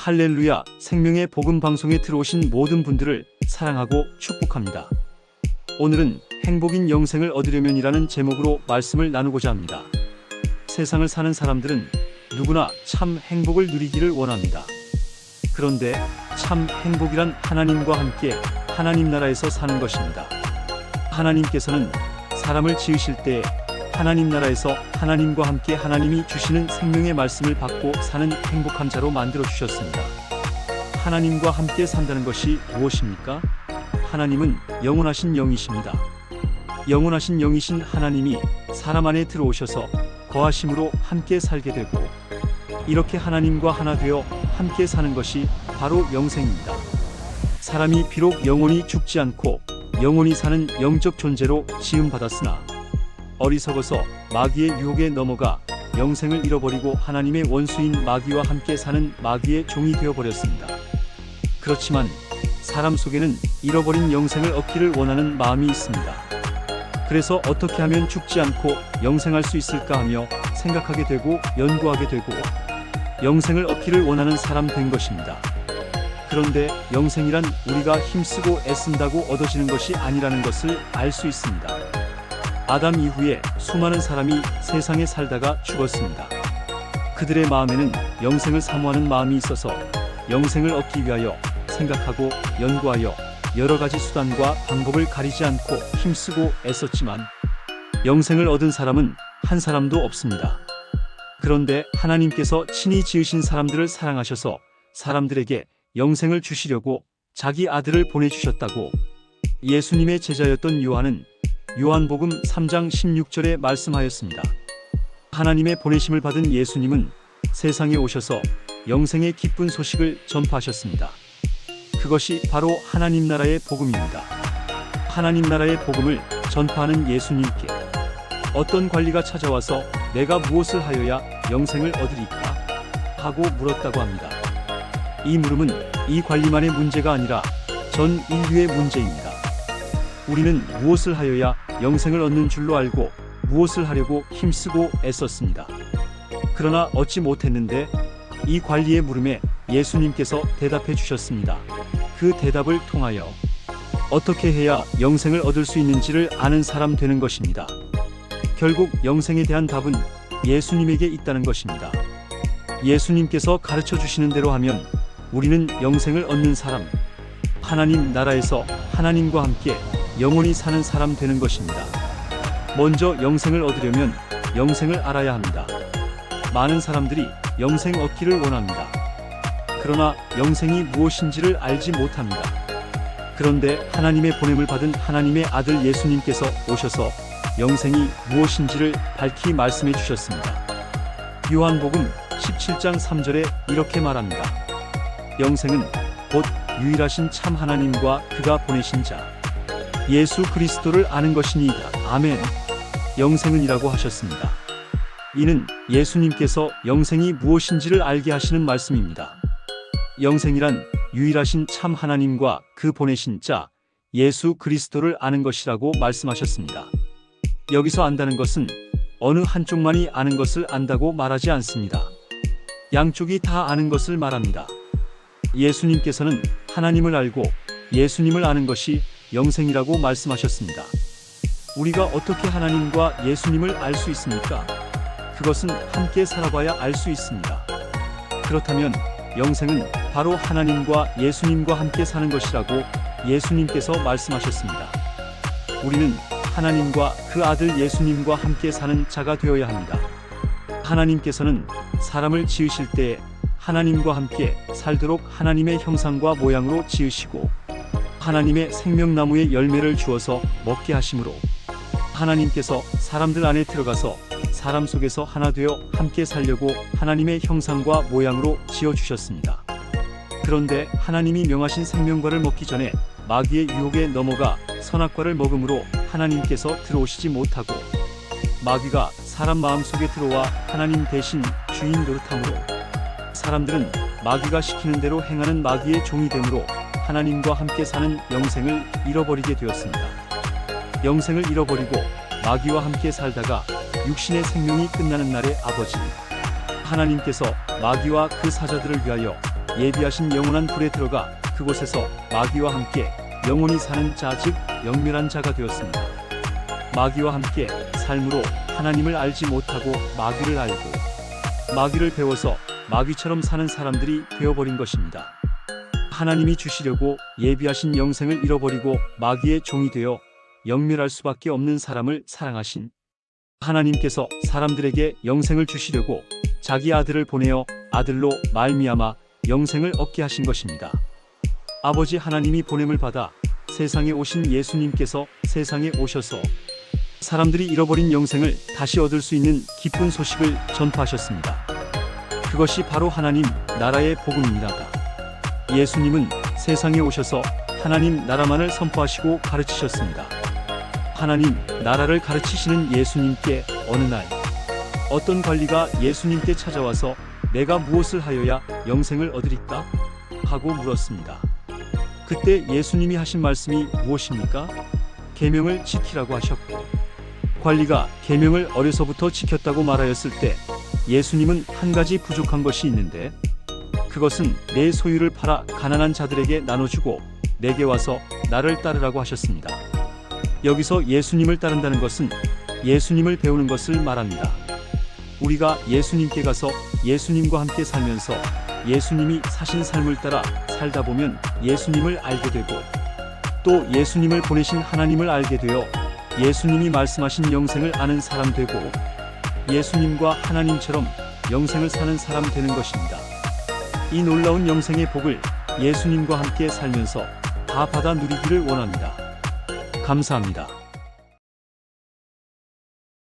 할렐루야, 생명의 복음 방송에 들어오신 모든 분들을 사랑하고 축복합니다. 오늘은 행복인 영생을 얻으려면이라는 제목으로 말씀을 나누고자 합니다. 세상을 사는 사람들은 누구나 참 행복을 누리기를 원합니다. 그런데 참 행복이란 하나님과 함께 하나님 나라에서 사는 것입니다. 하나님께서는 사람을 지으실 때 하나님 나라에서 하나님과 함께 하나님이 주시는 생명의 말씀을 받고 사는 행복한 자로 만들어 주셨습니다. 하나님과 함께 산다는 것이 무엇입니까? 하나님은 영원하신 영이십니다. 영원하신 영이신 하나님이 사람 안에 들어오셔서 거하심으로 함께 살게 되고, 이렇게 하나님과 하나 되어 함께 사는 것이 바로 영생입니다. 사람이 비록 영원히 죽지 않고 영원히 사는 영적 존재로 지음받았으나 어리석어서 마귀의 유혹에 넘어가 영생을 잃어버리고 하나님의 원수인 마귀와 함께 사는 마귀의 종이 되어버렸습니다. 그렇지만 사람 속에는 잃어버린 영생을 얻기를 원하는 마음이 있습니다. 그래서 어떻게 하면 죽지 않고 영생할 수 있을까 하며 생각하게 되고 연구하게 되고 영생을 얻기를 원하는 사람 된 것입니다. 그런데 영생이란 우리가 힘쓰고 애쓴다고 얻어지는 것이 아니라는 것을 알 수 있습니다. 아담 이후에 수많은 사람이 세상에 살다가 죽었습니다. 그들의 마음에는 영생을 사모하는 마음이 있어서 영생을 얻기 위하여 생각하고 연구하여 여러 가지 수단과 방법을 가리지 않고 힘쓰고 애썼지만 영생을 얻은 사람은 한 사람도 없습니다. 그런데 하나님께서 친히 지으신 사람들을 사랑하셔서 사람들에게 영생을 주시려고 자기 아들을 보내주셨다고 예수님의 제자였던 요한은 요한복음 3장 16절에 말씀하였습니다. 하나님의 보내심을 받은 예수님은 세상에 오셔서 영생의 기쁜 소식을 전파하셨습니다. 그것이 바로 하나님 나라의 복음입니다. 하나님 나라의 복음을 전파하는 예수님께 어떤 관리가 찾아와서 내가 무엇을 하여야 영생을 얻으리까 하고 물었다고 합니다. 이 물음은 이 관리만의 문제가 아니라 전 인류의 문제입니다. 우리는 무엇을 하여야 영생을 얻는 줄로 알고 무엇을 하려고 힘쓰고 애썼습니다. 그러나 얻지 못했는데 이 관리의 물음에 예수님께서 대답해 주셨습니다. 그 대답을 통하여 어떻게 해야 영생을 얻을 수 있는지를 아는 사람 되는 것입니다. 결국 영생에 대한 답은 예수님에게 있다는 것입니다. 예수님께서 가르쳐 주시는 대로 하면 우리는 영생을 얻는 사람, 하나님 나라에서 하나님과 함께 영원히 사는 사람 되는 것입니다. 먼저 영생을 얻으려면 영생을 알아야 합니다. 많은 사람들이 영생 얻기를 원합니다. 그러나 영생이 무엇인지를 알지 못합니다. 그런데 하나님의 보냄을 받은 하나님의 아들 예수님께서 오셔서 영생이 무엇인지를 밝히 말씀해 주셨습니다. 요한복음 17장 3절에 이렇게 말합니다. 영생은 곧 유일하신 참 하나님과 그가 보내신 자 예수 그리스도를 아는 것이니이다. 아멘. 영생은이라고 하셨습니다. 이는 예수님께서 영생이 무엇인지를 알게 하시는 말씀입니다. 영생이란 유일하신 참 하나님과 그 보내신 자 예수 그리스도를 아는 것이라고 말씀하셨습니다. 여기서 안다는 것은 어느 한쪽만이 아는 것을 안다고 말하지 않습니다. 양쪽이 다 아는 것을 말합니다. 예수님께서는 하나님을 알고 예수님을 아는 것이 영생이라고 말씀하셨습니다. 우리가 어떻게 하나님과 예수님을 알 수 있습니까? 그것은 함께 살아봐야 알 수 있습니다. 그렇다면 영생은 바로 하나님과 예수님과 함께 사는 것이라고 예수님께서 말씀하셨습니다. 우리는 하나님과 그 아들 예수님과 함께 사는 자가 되어야 합니다. 하나님께서는 사람을 지으실 때에 하나님과 함께 살도록 하나님의 형상과 모양으로 지으시고 하나님의 생명나무의 열매를 주어서 먹게 하심으로 하나님께서 사람들 안에 들어가서 사람 속에서 하나 되어 함께 살려고 하나님의 형상과 모양으로 지어주셨습니다. 그런데 하나님이 명하신 생명과를 먹기 전에 마귀의 유혹에 넘어가 선악과를 먹음으로 하나님께서 들어오시지 못하고 마귀가 사람 마음속에 들어와 하나님 대신 주인 노릇함으로 사람들은 마귀가 시키는 대로 행하는 마귀의 종이 되므로 하나님과 함께 사는 영생을 잃어버리게 되었습니다. 영생을 잃어버리고 마귀와 함께 살다가 육신의 생명이 끝나는 날의 아버지 하나님께서 마귀와 그 사자들을 위하여 예비하신 영원한 불에 들어가 그곳에서 마귀와 함께 영원히 사는 자, 즉 영멸한 자가 되었습니다. 마귀와 함께 삶으로 하나님을 알지 못하고 마귀를 알고 마귀를 배워서 마귀처럼 사는 사람들이 되어버린 것입니다. 하나님이 주시려고 예비하신 영생을 잃어버리고 마귀의 종이 되어 영멸할 수밖에 없는 사람을 사랑하신 하나님께서 사람들에게 영생을 주시려고 자기 아들을 보내어 아들로 말미암아 영생을 얻게 하신 것입니다. 아버지 하나님이 보냄을 받아 세상에 오신 예수님께서 세상에 오셔서 사람들이 잃어버린 영생을 다시 얻을 수 있는 기쁜 소식을 전파하셨습니다. 그것이 바로 하나님 나라의 복음입니다. 예수님은 세상에 오셔서 하나님 나라만을 선포하시고 가르치셨습니다. 하나님 나라를 가르치시는 예수님께 어느 날 어떤 관리가 예수님께 찾아와서 내가 무엇을 하여야 영생을 얻으리까? 하고 물었습니다. 그때 예수님이 하신 말씀이 무엇입니까? 계명을 지키라고 하셨고, 관리가 계명을 어려서부터 지켰다고 말하였을 때 예수님은 한 가지 부족한 것이 있는데 그것은 내 소유를 팔아 가난한 자들에게 나눠주고 내게 와서 나를 따르라고 하셨습니다. 여기서 예수님을 따른다는 것은 예수님을 배우는 것을 말합니다. 우리가 예수님께 가서 예수님과 함께 살면서 예수님이 사신 삶을 따라 살다 보면 예수님을 알게 되고 또 예수님을 보내신 하나님을 알게 되어 예수님이 말씀하신 영생을 아는 사람 되고 예수님과 하나님처럼 영생을 사는 사람 되는 것입니다. 이 놀라운 영생의 복을 예수님과 함께 살면서 다 받아 누리기를 원합니다. 감사합니다.